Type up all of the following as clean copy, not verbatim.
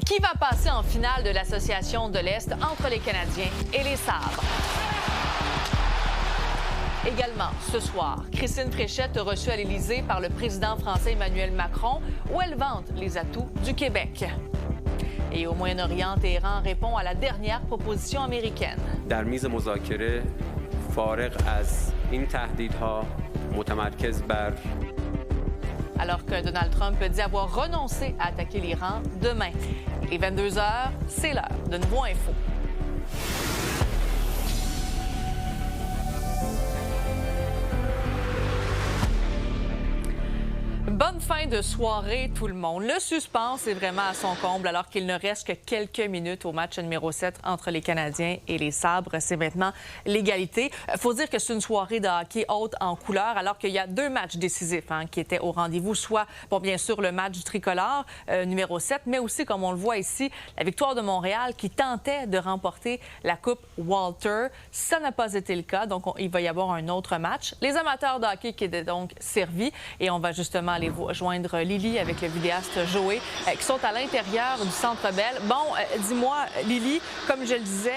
Qui va passer en finale de l'Association de l'Est entre les Canadiens et les Sabres? Également, ce soir, Christine Fréchette reçue à l'Élysée par le président français Emmanuel Macron, où elle vante les atouts du Québec. Et au Moyen-Orient, Téhéran répond à la dernière proposition américaine. در میز مذاکره فارغ از این تهدیدها متمرکز بر Alors que Donald Trump dit avoir renoncé à attaquer l'Iran demain. Et 22 heures, c'est l'heure de Nouveau Info. Bonne fin de soirée, tout le monde. Le suspense est vraiment à son comble alors qu'il ne reste que quelques minutes au match numéro 7 entre les Canadiens et les Sabres. C'est maintenant l'égalité. Il faut dire que c'est une soirée de hockey haute en couleur alors qu'il y a deux matchs décisifs qui étaient au rendez-vous. Soit, bon, bien sûr, le match du tricolore numéro 7, mais aussi, comme on le voit ici, la victoire de Montréal qui tentait de remporter la Coupe Walter. Ça n'a pas été le cas, donc il va y avoir un autre match. Les amateurs de hockey qui étaient donc servis et on va justement aller joindre Lily avec le vidéaste Joey, qui sont à l'intérieur du Centre Bell. Bon, dis-moi, Lily, comme je le disais,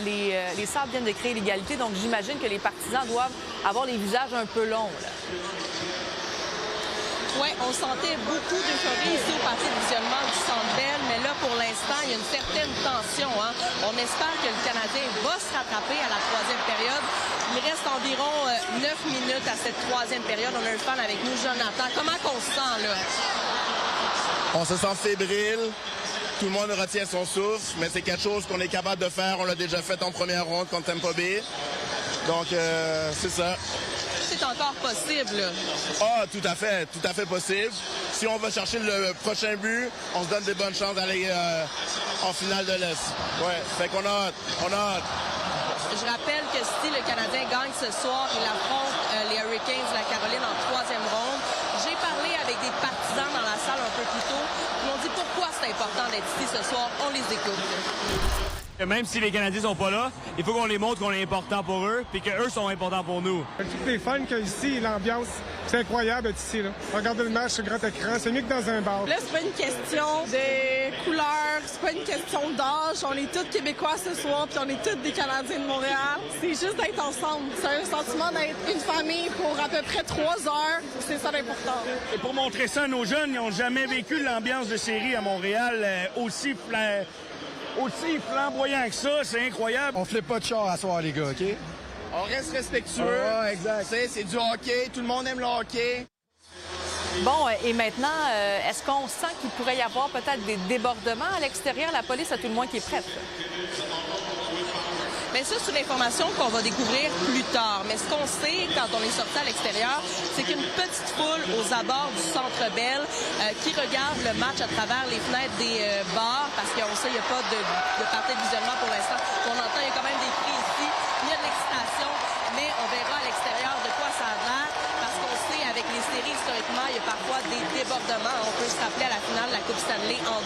les Sabres viennent de créer l'égalité, donc j'imagine que les partisans doivent avoir les visages un peu longs, là. Oui, on sentait beaucoup d'euphorie ici au parti de visionnement du Centre Bell, mais là, pour l'instant, il y a une certaine tension. On espère que le Canadien va se rattraper à la troisième période. Il reste environ 9 minutes à cette troisième période. On a un fan avec nous, Jonathan. Comment qu'on se sent, là? On se sent fébrile. Tout le monde retient son souffle, mais c'est quelque chose qu'on est capable de faire. On l'a déjà fait en première ronde contre Tampa Bay. Donc, c'est ça. C'est encore possible. Ah, tout à fait possible. Si on va chercher le prochain but, on se donne des bonnes chances d'aller en finale de l'Est. Ouais, fait qu'on a hâte. Je rappelle que si le Canadien gagne ce soir, il affronte les Hurricanes de la Caroline en troisième ronde. J'ai parlé avec des partisans dans la salle un peu plus tôt. Ils m'ont dit pourquoi c'est important d'être ici ce soir. On les écoute. Même si les Canadiens sont pas là, il faut qu'on les montre qu'on est important pour eux puis qu'eux sont importants pour nous. Tous les fans qu'il y a ici, l'ambiance, c'est incroyable d'être ici. Là. Regarder le match sur grand écran, c'est mieux que dans un bar. Là, c'est pas une question de couleur, c'est pas une question d'âge. On est tous Québécois ce soir puis on est tous des Canadiens de Montréal. C'est juste d'être ensemble. C'est un sentiment d'être une famille pour à peu près 3 heures. C'est ça l'important. Et pour montrer ça à nos jeunes, ils n'ont jamais vécu l'ambiance de série à Montréal aussi flamboyant que ça, c'est incroyable. On flippe pas de char à soir, les gars, OK? On reste respectueux. Ah, exact. C'est du hockey. Tout le monde aime le hockey. Bon, et maintenant, est-ce qu'on sent qu'il pourrait y avoir peut-être des débordements à l'extérieur? La police, à tout le moins, qui est prête. Bien, ça, c'est une information qu'on va découvrir plus tard. Mais ce qu'on sait quand on est sorti à l'extérieur, c'est qu'une petite foule aux abords du Centre Bell qui regarde le match à travers les fenêtres des bars, parce qu'on sait qu'il n'y a pas de partie de visionnement pour l'instant. On entend, il y a quand même des cris ici, il y a de l'excitation, mais on verra à l'extérieur de quoi ça a l'air, parce qu'on sait, avec les séries, historiquement, il y a parfois des débordements. On peut se rappeler à la finale de la Coupe Stanley en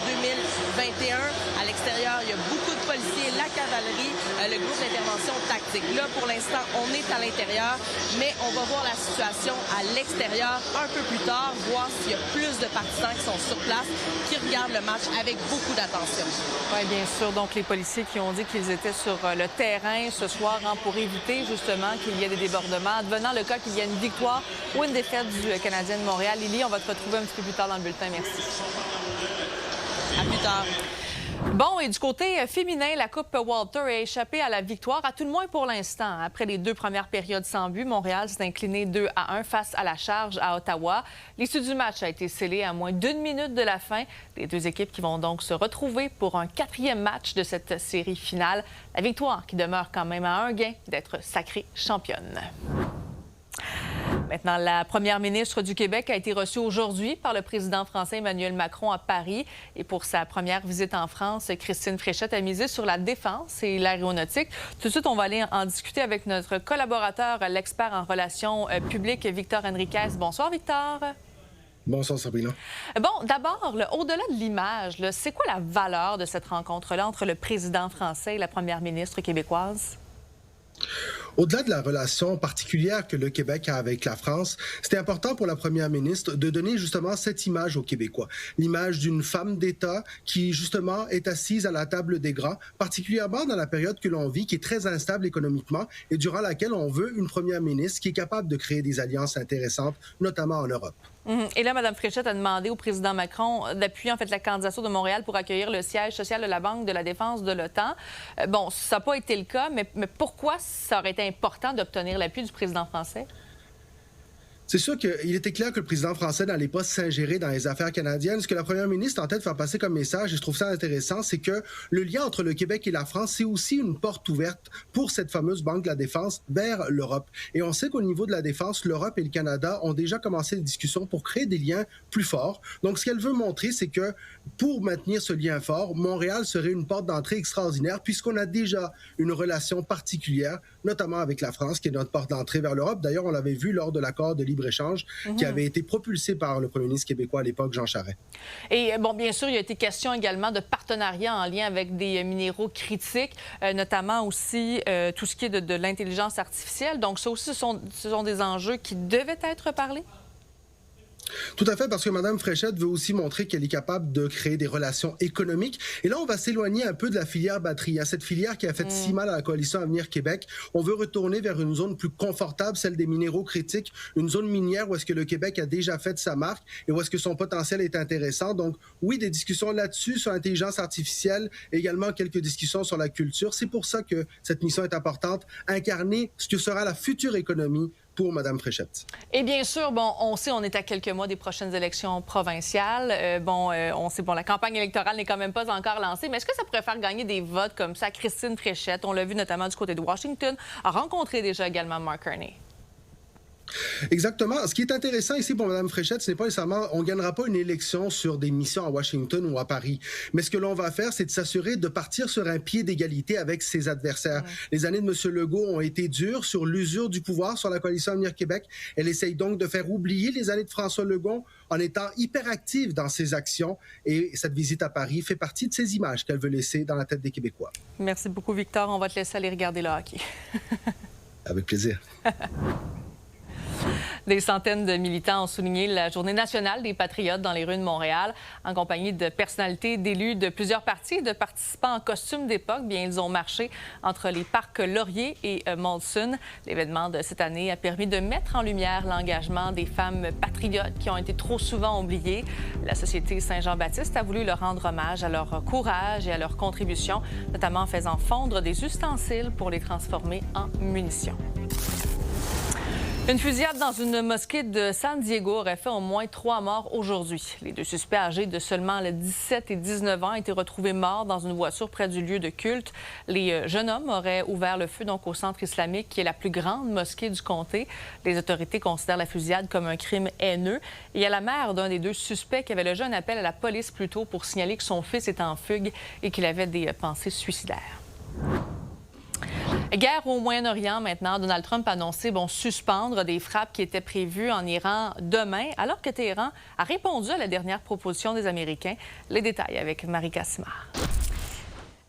2021. À l'extérieur, il y a beaucoup de policiers, la cavalerie, le groupe d'intervention tactique. Là, pour l'instant, on est à l'intérieur, mais on va voir la situation à l'extérieur un peu plus tard, voir s'il y a plus de partisans qui sont sur place, qui regardent le match avec beaucoup d'attention. Oui, bien sûr. Donc, les policiers qui ont dit qu'ils étaient sur le terrain ce soir pour éviter justement qu'il y ait des débordements. Advenant le cas qu'il y ait une victoire ou une défaite du Canadien de Montréal. Lily, on va te retrouver un petit peu plus tard dans le bulletin. Merci. À plus tard. Bon, et du côté féminin, la Coupe Walter a échappé à la victoire, à tout le moins pour l'instant. Après les 2 premières périodes sans but, Montréal s'est incliné 2-1 face à la Charge à Ottawa. L'issue du match a été scellée à moins d'1 minute de la fin. Les 2 équipes qui vont donc se retrouver pour un 4e match de cette série finale. La victoire qui demeure quand même à un gain d'être sacrée championne. Maintenant, la première ministre du Québec a été reçue aujourd'hui par le président français Emmanuel Macron à Paris. Et pour sa première visite en France, Christine Fréchette a misé sur la défense et l'aéronautique. Tout de suite, on va aller en discuter avec notre collaborateur, l'expert en relations publiques, Victor Henriquez. Bonsoir, Victor. Bonsoir, Sabrina. Bon, d'abord, au-delà de l'image, c'est quoi la valeur de cette rencontre-là entre le président français et la première ministre québécoise? Au-delà de la relation particulière que le Québec a avec la France, c'était important pour la première ministre de donner justement cette image aux Québécois. L'image d'une femme d'État qui justement est assise à la table des grands, particulièrement dans la période que l'on vit, qui est très instable économiquement et durant laquelle on veut une première ministre qui est capable de créer des alliances intéressantes, notamment en Europe. Et là, Mme Fréchette a demandé au président Macron d'appuyer en fait la candidature de Montréal pour accueillir le siège social de la Banque de la défense de l'OTAN. Bon, ça n'a pas été le cas, mais pourquoi ça aurait été important d'obtenir l'appui du président français? C'est sûr qu'il était clair que le président français n'allait pas s'ingérer dans les affaires canadiennes. Ce que la première ministre tentait de faire passer comme message, et je trouve ça intéressant, c'est que le lien entre le Québec et la France, c'est aussi une porte ouverte pour cette fameuse Banque de la défense vers l'Europe. Et on sait qu'au niveau de la défense, l'Europe et le Canada ont déjà commencé des discussions pour créer des liens plus forts. Donc, ce qu'elle veut montrer, c'est que pour maintenir ce lien fort, Montréal serait une porte d'entrée extraordinaire puisqu'on a déjà une relation particulière, notamment avec la France, qui est notre porte d'entrée vers l'Europe. D'ailleurs, on l'avait vu lors de l'accord de libre-échange qui avait été propulsé par le premier ministre québécois à l'époque, Jean Charest. Et bon, bien sûr, il y a été question également de partenariat en lien avec des minéraux critiques, notamment aussi tout ce qui est de l'intelligence artificielle. Donc, ça aussi, ce sont des enjeux qui devaient être parlés? Tout à fait, parce que Mme Fréchette veut aussi montrer qu'elle est capable de créer des relations économiques. Et là, on va s'éloigner un peu de la filière batterie. Cette filière qui a fait si mal à la coalition Avenir Québec, on veut retourner vers une zone plus confortable, celle des minéraux critiques, une zone minière où est-ce que le Québec a déjà fait de sa marque et où est-ce que son potentiel est intéressant. Donc, oui, des discussions là-dessus, sur l'intelligence artificielle, également quelques discussions sur la culture. C'est pour ça que cette mission est importante, incarner ce que sera la future économie pour Mme Fréchette. Et bien sûr, bon, on sait, on est à quelques mois des prochaines élections provinciales. On sait, la campagne électorale n'est quand même pas encore lancée, mais est-ce que ça pourrait faire gagner des votes comme ça? Christine Fréchette, on l'a vu notamment du côté de Washington, a rencontré déjà également Mark Carney. Exactement. Ce qui est intéressant ici pour Mme Fréchette, ce n'est pas nécessairement, on ne gagnera pas une élection sur des missions à Washington ou à Paris. Mais ce que l'on va faire, c'est de s'assurer de partir sur un pied d'égalité avec ses adversaires. Les années de M. Legault ont été dures sur l'usure du pouvoir sur la coalition Avenir Québec. Elle essaye donc de faire oublier les années de François Legault en étant hyperactive dans ses actions. Et cette visite à Paris fait partie de ces images qu'elle veut laisser dans la tête des Québécois. Merci beaucoup, Victor. On va te laisser aller regarder le hockey. Avec plaisir. Des centaines de militants ont souligné la Journée nationale des Patriotes dans les rues de Montréal. En compagnie de personnalités, d'élus de plusieurs partis et de participants en costume d'époque, bien, ils ont marché entre les parcs Laurier et Molson. L'événement de cette année a permis de mettre en lumière l'engagement des femmes patriotes qui ont été trop souvent oubliées. La Société Saint-Jean-Baptiste a voulu leur rendre hommage à leur courage et à leur contribution, notamment en faisant fondre des ustensiles pour les transformer en munitions. Une fusillade dans une mosquée de San Diego aurait fait au moins 3 morts aujourd'hui. Les 2 suspects âgés de seulement 17 et 19 ans ont été retrouvés morts dans une voiture près du lieu de culte. Les jeunes hommes auraient ouvert le feu donc au centre islamique, qui est la plus grande mosquée du comté. Les autorités considèrent la fusillade comme un crime haineux. Et il y a la mère d'un des 2 suspects qui avait logé un appel à la police plus tôt pour signaler que son fils était en fugue et qu'il avait des pensées suicidaires. Guerre au Moyen-Orient maintenant. Donald Trump a annoncé suspendre des frappes qui étaient prévues en Iran demain, alors que Téhéran a répondu à la dernière proposition des Américains. Les détails avec Marie Cassimard.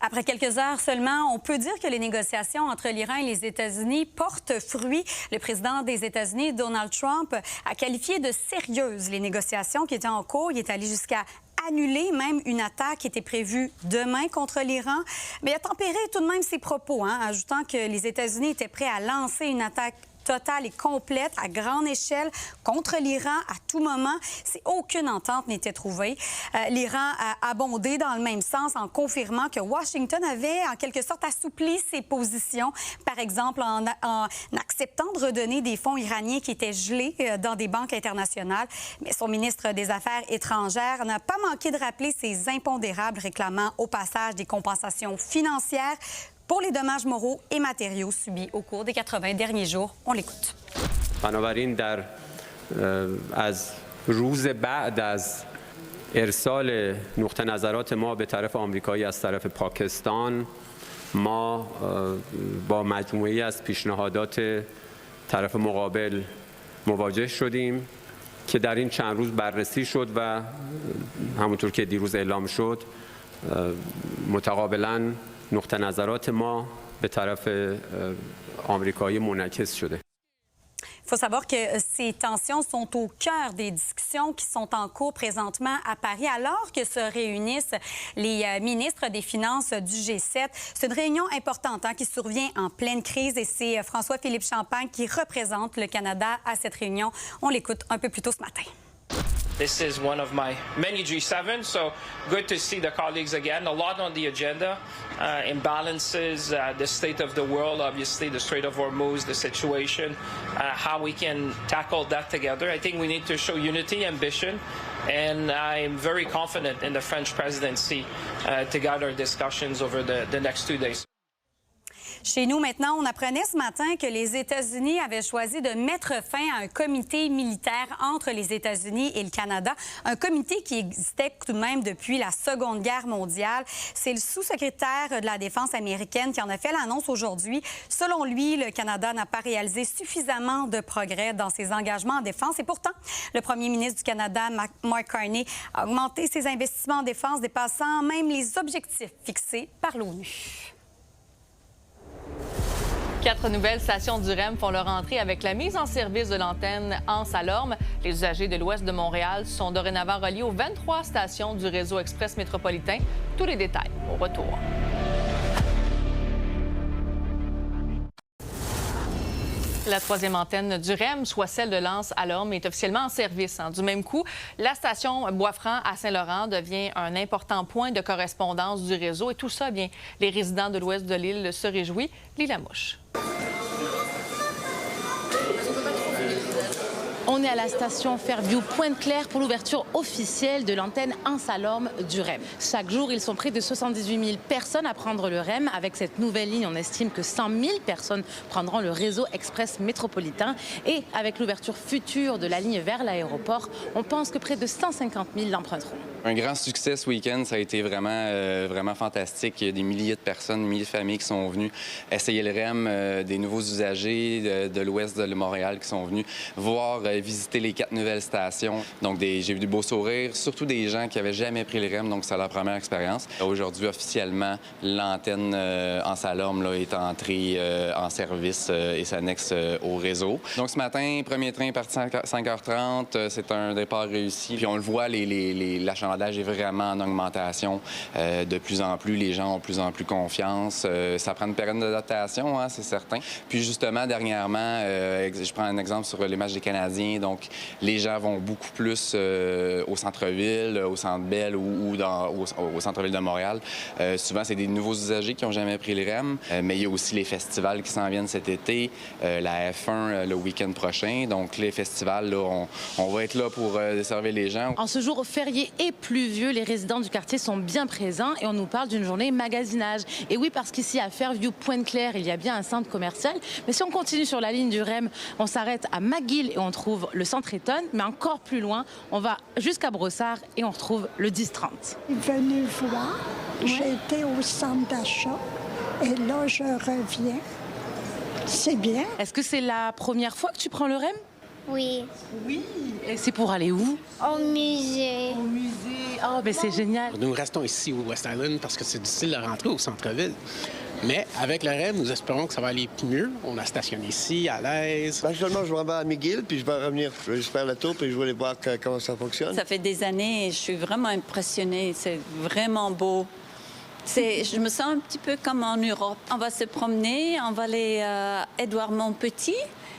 Après quelques heures seulement, on peut dire que les négociations entre l'Iran et les États-Unis portent fruit. Le président des États-Unis, Donald Trump, a qualifié de sérieuses les négociations qui étaient en cours. Il est allé jusqu'à annuler même une attaque qui était prévue demain contre l'Iran. Mais il a tempéré tout de même ses propos, ajoutant que les États-Unis étaient prêts à lancer une attaque totale et complète à grande échelle contre l'Iran à tout moment si aucune entente n'était trouvée. L'Iran a abondé dans le même sens en confirmant que Washington avait en quelque sorte assoupli ses positions, par exemple en acceptant de redonner des fonds iraniens qui étaient gelés dans des banques internationales. Mais son ministre des Affaires étrangères n'a pas manqué de rappeler ses impondérables, réclamant au passage des compensations financières pour les dommages moraux et matériaux subis au cours des 80 derniers jours. On l'écoute. بنابراین از روز بعد از ارسال نقطه نظرات ما به طرف آمریکایی از طرف پاکستان ما با مجموعه‌ای از پیشنهادات طرف مقابل مواجه شدیم که در این چند روز بررسی شد و همونطور که دیروز اعلام شد متقابلاً نقطه نظرات ما به طرف آمریکایی منعکس شده. Il faut savoir que ces tensions sont au cœur des discussions qui sont en cours présentement à Paris, alors que se réunissent les ministres des Finances du G7. C'est une réunion importante qui survient en pleine crise et c'est François-Philippe Champagne qui représente le Canada à cette réunion. On l'écoute un peu plus tôt ce matin. This is one of my many G7, so good to see the colleagues again. A lot on the agenda, imbalances, the state of the world, obviously the Strait of Hormuz, the situation, how we can tackle that together. I think we need to show unity, ambition, and I'm very confident in the French presidency to guide our discussions over the next 2 days. Chez nous, maintenant, on apprenait ce matin que les États-Unis avaient choisi de mettre fin à un comité militaire entre les États-Unis et le Canada, un comité qui existait tout de même depuis la Seconde Guerre mondiale. C'est le sous-secrétaire de la Défense américaine qui en a fait l'annonce aujourd'hui. Selon lui, le Canada n'a pas réalisé suffisamment de progrès dans ses engagements en défense. Et pourtant, le premier ministre du Canada, Mark Carney, a augmenté ses investissements en défense, dépassant même les objectifs fixés par l'ONU. 4 nouvelles stations du REM font leur entrée avec la mise en service de l'antenne Anse-à-Lorme. Les usagers de l'ouest de Montréal sont dorénavant reliés aux 23 stations du réseau express métropolitain. Tous les détails au retour. La troisième antenne du REM, soit celle de Anse-à-Lorme, est officiellement en service. Du même coup, la station Bois-Franc à Saint-Laurent devient un important point de correspondance du réseau. Et tout ça, bien, les résidents de l'ouest de l'île se réjouissent. Lila Mouche. On est à la station Fairview Pointe-Claire pour l'ouverture officielle de l'antenne Anse-à-Lorme du REM. Chaque jour, ils sont près de 78 000 personnes à prendre le REM. Avec cette nouvelle ligne, on estime que 100 000 personnes prendront le réseau express métropolitain. Et avec l'ouverture future de la ligne vers l'aéroport, on pense que près de 150 000 l'emprunteront. Un grand succès ce week-end, ça a été vraiment fantastique. Il y a des milliers de personnes, des milliers de familles qui sont venues essayer le REM, des nouveaux usagers de l'ouest de Montréal qui sont venus voir, visiter les 4 nouvelles stations. Donc, j'ai vu des beaux sourires, surtout des gens qui n'avaient jamais pris le REM, donc c'est leur première expérience. Aujourd'hui, officiellement, l'antenne Anse-à-Lorme est entrée en service et s'annexe au réseau. Donc, ce matin, premier train parti à 5h30, c'est un départ réussi. Puis on le voit, l'achalandage est vraiment en augmentation. De plus en plus, les gens ont de plus en plus confiance. Ça prend une période d'adaptation, c'est certain. Puis justement, dernièrement, je prends un exemple sur les matchs des Canadiens. Donc, les gens vont beaucoup plus au centre-ville, au Centre Bell ou au centre-ville de Montréal. Souvent, c'est des nouveaux usagers qui n'ont jamais pris le REM. Mais il y a aussi les festivals qui s'en viennent cet été, la F1 le week-end prochain. Donc, les festivals, là, on va être là pour desservir les gens. En ce jour férié et pluvieux, les résidents du quartier sont bien présents et on nous parle d'une journée magasinage. Et oui, parce qu'ici, à Fairview Pointe-Claire, il y a bien un centre commercial. Mais si on continue sur la ligne du REM, on s'arrête à McGill et on trouve le centre Eton, mais encore plus loin, on va jusqu'à Brossard et on retrouve le 10-30. Je suis venue voir, j'ai été au centre d'achat et là, je reviens. C'est bien. Est-ce que c'est la première fois que tu prends le REM? Oui. Oui. Et c'est pour aller où? Au musée. Au musée. Oh, ben c'est génial. Nous restons ici au West Island parce que c'est difficile de rentrer au centre-ville. Mais avec le REM, nous espérons que ça va aller mieux. On a stationné ici, à l'aise. Actuellement, je vais à McGill, puis je vais revenir. Je vais juste faire le tour, puis je vais aller voir comment ça fonctionne. Ça fait des années et je suis vraiment impressionnée. C'est vraiment beau. Je me sens un petit peu comme en Europe. On va se promener, on va aller à Édouard-Montpetit.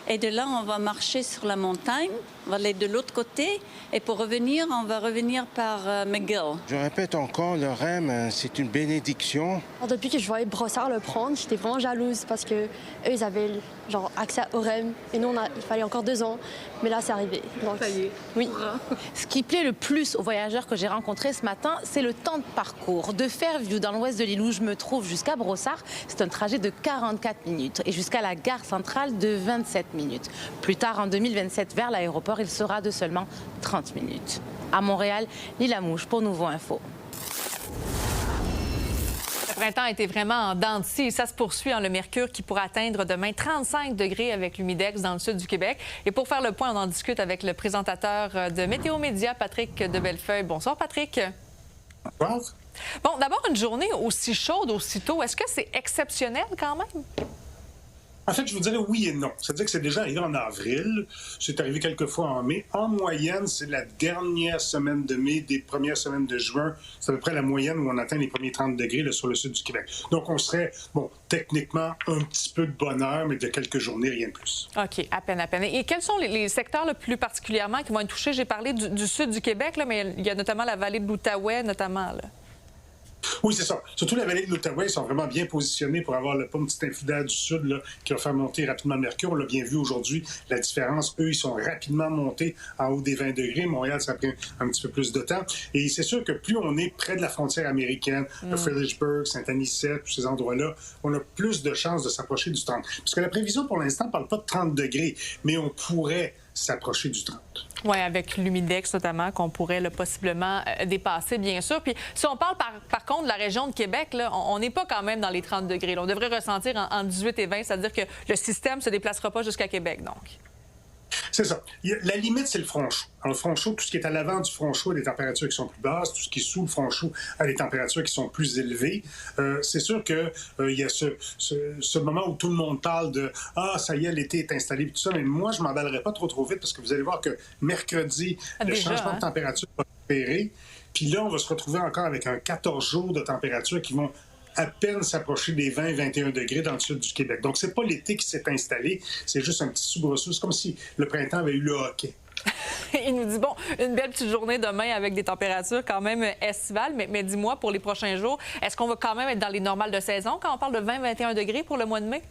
Et de là, on va marcher sur la montagne, on va aller de l'autre côté. Et pour revenir, on va revenir par McGill. Je répète encore, le REM, c'est une bénédiction. Depuis que je voyais Brossard le prendre, j'étais vraiment jalouse parce qu'eux, ils avaient accès au REM. Et nous, il fallait encore 2 ans. Mais là, c'est arrivé. Donc, ça y est. Oui. Ce qui plaît le plus aux voyageurs que j'ai rencontrés ce matin, c'est le temps de parcours. De Fairview, dans l'ouest de l'île où je me trouve, jusqu'à Brossard, c'est un trajet de 44 minutes. Et jusqu'à la gare centrale de 27 minutes. Plus tard, en 2027, vers l'aéroport, il sera de seulement 30 minutes. À Montréal, Lila Mouche pour Nouveau Info. Le printemps a été vraiment en dents de scie. Ça se poursuit, le mercure qui pourra atteindre demain 35 degrés avec l'humidex dans le sud du Québec. Et pour faire le point, on en discute avec le présentateur de Météo Média, Patrick de Bellefeuille. Bonsoir, Patrick. Bonsoir. Bon, d'abord, une journée aussi chaude, aussitôt, est-ce que c'est exceptionnel quand même? En fait, je vous dirais oui et non. C'est-à-dire que c'est déjà arrivé en avril, c'est arrivé quelques fois en mai. En moyenne, c'est la dernière semaine de mai, des premières semaines de juin. C'est à peu près la moyenne où on atteint les premiers 30 degrés là, sur le sud du Québec. Donc, on serait, bon, techniquement, un petit peu de bonheur, mais de quelques journées, rien de plus. OK, à peine, à peine. Et quels sont les secteurs le plus particulièrement qui vont être touchés? J'ai parlé du sud du Québec, là, mais il y a notamment la vallée de l'Outaouais, notamment, là. Oui, c'est ça. Surtout la vallée de l'Outaouais, ils sont vraiment bien positionnés pour avoir le petit influx d'air du sud là, qui va faire monter rapidement le mercure. On l'a bien vu aujourd'hui, la différence. Eux, ils sont rapidement montés en haut des 20 degrés. Montréal, ça a pris un petit peu plus de temps. Et c'est sûr que plus on est près de la frontière américaine, Fredericksburg, Saint-Anicette, tous ces endroits-là, on a plus de chances de s'approcher du 30. Parce que la prévision, pour l'instant, ne parle pas de 30 degrés, mais on pourrait s'approcher du 30. Oui, avec l'humidex notamment, qu'on pourrait là, possiblement dépasser, bien sûr. Puis si on parle par contre de la région de Québec, là, on n'est pas quand même dans les 30 degrés. Là. On devrait ressentir en 18 et 20, c'est-à-dire que le système ne se déplacera pas jusqu'à Québec, donc. C'est ça. La limite, c'est le front chaud. Alors, le front chaud, tout ce qui est à l'avant du front chaud a des températures qui sont plus basses. Tout ce qui est sous le front chaud a des températures qui sont plus élevées. C'est sûr qu'il y a ce moment où tout le monde parle de « Ah, ça y est, l'été est installé », tout ça. Mais moi, je ne m'emballerai pas trop vite parce que vous allez voir que mercredi, le changement de température va opérer. Puis là, on va se retrouver encore avec un 14 jours de température qui vont à peine s'approcher des 20-21 degrés dans le sud du Québec. Donc, c'est pas l'été qui s'est installé, c'est juste un petit soubresaut. C'est comme si le printemps avait eu le hockey. Il nous dit, bon, une belle petite journée demain avec des températures quand même estivales, mais dis-moi, pour les prochains jours, est-ce qu'on va quand même être dans les normales de saison quand on parle de 20-21 degrés pour le mois de mai?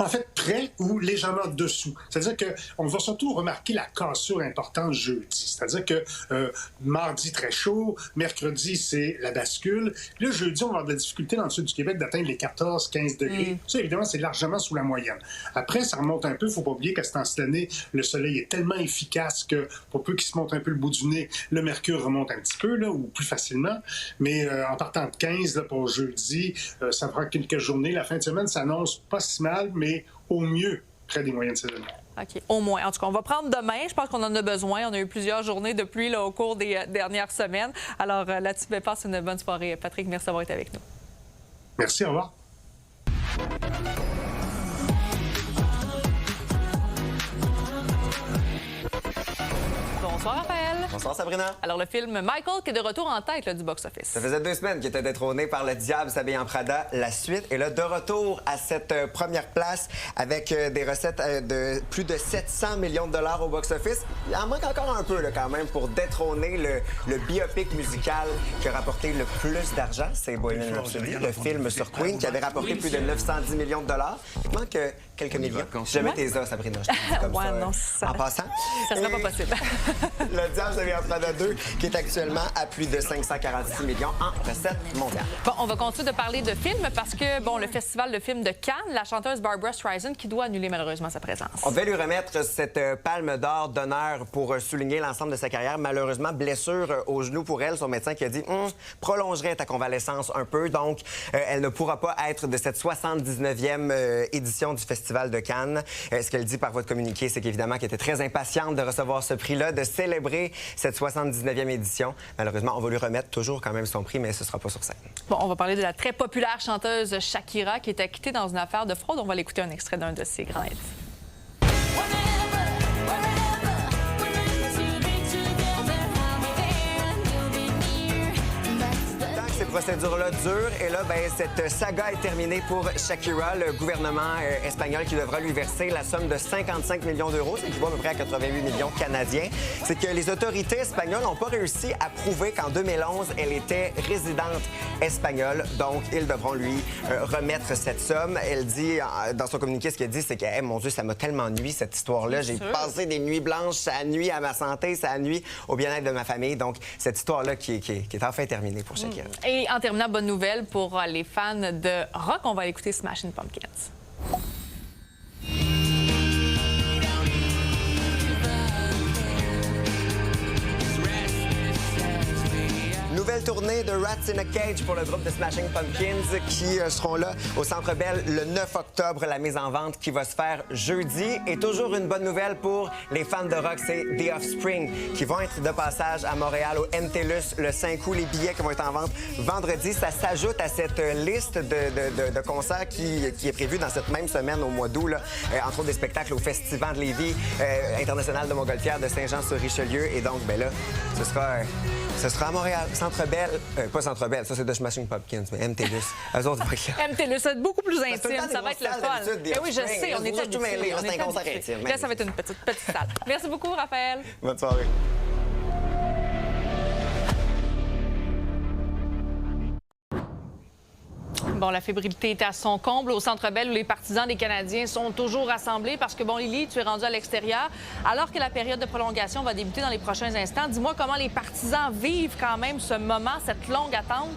En fait, près ou légèrement dessous. C'est-à-dire qu'on va surtout remarquer la cassure importante jeudi. C'est-à-dire que mardi, très chaud. Mercredi, c'est la bascule. Là, jeudi, on va avoir de la difficulté dans le sud du Québec d'atteindre les 14-15 degrés. Ça, évidemment, c'est largement sous la moyenne. Après, ça remonte un peu. Il ne faut pas oublier qu'à ce temps-ci de l'année, le soleil est tellement efficace que pour peu qu'il se monte un peu le bout du nez, le mercure remonte un petit peu, là, ou plus facilement. Mais en partant de 15 là, pour jeudi, ça prend quelques journées. La fin de semaine s'annonce pas si mal, mais au mieux près des moyennes saisonnières. OK, au moins. En tout cas, on va prendre demain. Je pense qu'on en a besoin. On a eu plusieurs journées de pluie là, au cours des dernières semaines. Alors là-dessus, passe une bonne soirée. Patrick, merci d'avoir été avec nous. Merci, au revoir. Bonsoir, Raphaël. Bonsoir, Sabrina. Alors, le film Michael qui est de retour en tête là, du box-office. Ça faisait 2 semaines qu'il était détrôné par Le Diable s'habille en Prada. La suite est là de retour à cette première place avec des recettes de plus de 700 millions de dollars au box-office. Il en manque encore un peu là, quand même pour détrôner le biopic musical qui a rapporté le plus d'argent. C'est Bohemian Rhapsody, le film sur Queen qui avait rapporté plus de 910 millions de dollars. Il manque quelques millions. Si jamais t'es ça, Sabrina, je te dis comme ça, non, en passant. Ça serait pas possible. Le Diable s'habille en Prada 2 qui est actuellement à plus de 546 millions en recettes mondiales. Bon, on va continuer de parler de films parce que, bon, le Festival de films de Cannes, la chanteuse Barbra Streisand qui doit annuler malheureusement sa présence. On devait lui remettre cette palme d'or d'honneur pour souligner l'ensemble de sa carrière. Malheureusement, blessure au genou pour elle. Son médecin qui a dit prolongerait ta convalescence un peu. Donc, elle ne pourra pas être de cette 79e édition du Festival de Cannes. Ce qu'elle dit par votre communiqué, c'est qu'évidemment qu'elle était très impatiente de recevoir ce prix-là, de célébrer cette 79e édition. Malheureusement, on va lui remettre toujours quand même son prix, mais ce ne sera pas sur scène. Bon, on va parler de la très populaire chanteuse Shakira qui est acquittée dans une affaire de fraude. On va l'écouter un extrait d'un de ses grands hits. Ces procédures-là durent. Et là, cette saga est terminée pour Shakira, le gouvernement espagnol qui devra lui verser la somme de 55 millions d'euros, ce qui équivaut à peu près à 88 millions canadiens. C'est que les autorités espagnoles n'ont pas réussi à prouver qu'en 2011, elle était résidente espagnole. Donc, ils devront lui remettre cette somme. Elle dit, dans son communiqué, ce qu'elle dit, c'est que, hey, mon Dieu, ça m'a tellement nui, cette histoire-là. J'ai passé des nuits blanches, ça nuit à ma santé, ça nuit au bien-être de ma famille. Donc, cette histoire-là qui est enfin terminée pour Shakira. Et en terminant, bonne nouvelle pour les fans de rock. On va écouter Smashing Pumpkins. Nouvelle nouvelle tournée de Rats in a Cage pour le groupe de Smashing Pumpkins qui seront là au Centre Bell le 9 octobre. La mise en vente qui va se faire jeudi. Et toujours une bonne nouvelle pour les fans de rock, c'est The Offspring qui vont être de passage à Montréal au MTLUS le 5 août. Les billets qui vont être en vente vendredi, ça s'ajoute à cette liste de concerts qui est prévue dans cette même semaine au mois d'août. Entre autres des spectacles au Festival de Lévis, International de Montgolfière, de Saint-Jean-sur-Richelieu. Et donc, ben là, ce sera à Montréal, Centre Bell. Pas Centre Bell, ça c'est de Smashing Pumpkins, mais MTLUS. Eux autres vont être là. MTLUS, ça va être beaucoup plus intime, ça va être le fun. Oui, je sais, on est habitués. C'est un concert intime. Là, ça va être une petite salle. Merci beaucoup, Raphaël. Bonne soirée. Bon, la fébrilité est à son comble au Centre Bell où les partisans des Canadiens sont toujours rassemblés parce que, bon, Lily, tu es rendue à l'extérieur. Alors que la période de prolongation va débuter dans les prochains instants, dis-moi comment les partisans vivent quand même ce moment, cette longue attente?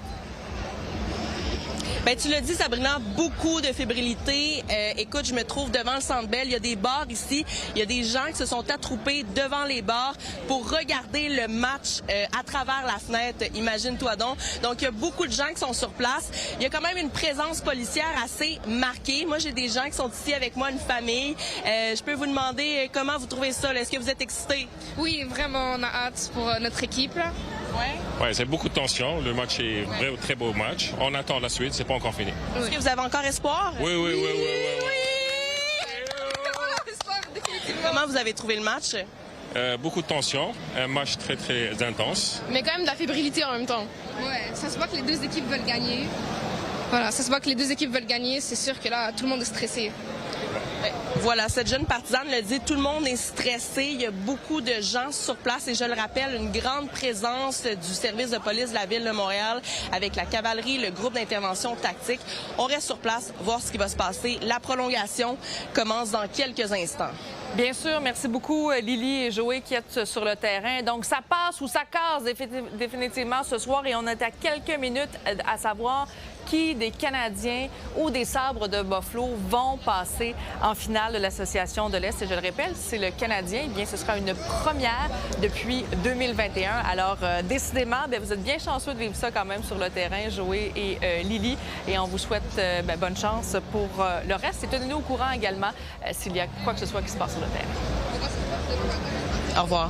Bien, tu l'as dit, Sabrina, beaucoup de fébrilité. Écoute, je me trouve devant le Centre Bell. Il y a des bars ici. Il y a des gens qui se sont attroupés devant les bars pour regarder le match à travers la fenêtre. Imagine-toi donc. Donc, il y a beaucoup de gens qui sont sur place. Il y a quand même une présence policière assez marquée. Moi, j'ai des gens qui sont ici avec moi, une famille. Je peux vous demander comment vous trouvez ça? Est-ce que vous êtes excités? Oui, vraiment, on a hâte pour notre équipe. Là. Ouais, c'est beaucoup de tension. Le match est un très beau match. On attend la suite, c'est pas encore fini. Est-ce que vous avez encore espoir? Oui. Comment vous avez trouvé le match? Beaucoup de tension, un match très intense. Mais quand même de la fébrilité en même temps. Ouais, ça se voit que les deux équipes veulent gagner. Voilà, ça se voit que les deux équipes veulent gagner. C'est sûr que là, tout le monde est stressé. Voilà, cette jeune partisane le dit, tout le monde est stressé. Il y a beaucoup de gens sur place et je le rappelle, une grande présence du service de police de la Ville de Montréal avec la cavalerie, le groupe d'intervention tactique. On reste sur place, voir ce qui va se passer. La prolongation commence dans quelques instants. Bien sûr, merci beaucoup Lily et Joé qui êtes sur le terrain. Donc ça passe ou ça casse définitivement ce soir et on est à quelques minutes à savoir qui des Canadiens ou des Sabres de Buffalo vont passer en finale de l'Association de l'Est. Et je le répète, c'est le Canadien. Eh bien, ce sera une première depuis 2021. Alors, décidément, bien, vous êtes bien chanceux de vivre ça quand même sur le terrain, Joé et Lily. Et on vous souhaite bonne chance pour le reste. Et tenez-nous au courant également s'il y a quoi que ce soit qui se passe sur le terrain. Au revoir.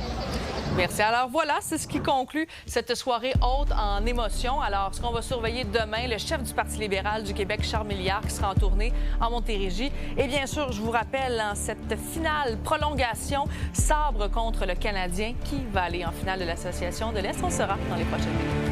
Merci. Alors voilà, c'est ce qui conclut cette soirée haute en émotion. Alors, ce qu'on va surveiller demain, le chef du Parti libéral du Québec, Charles Milliard, qui sera en tournée en Montérégie. Et bien sûr, je vous rappelle, cette finale prolongation, Sabre contre le Canadien, qui va aller en finale de l'Association de l'Est. On sera dans les prochaines minutes.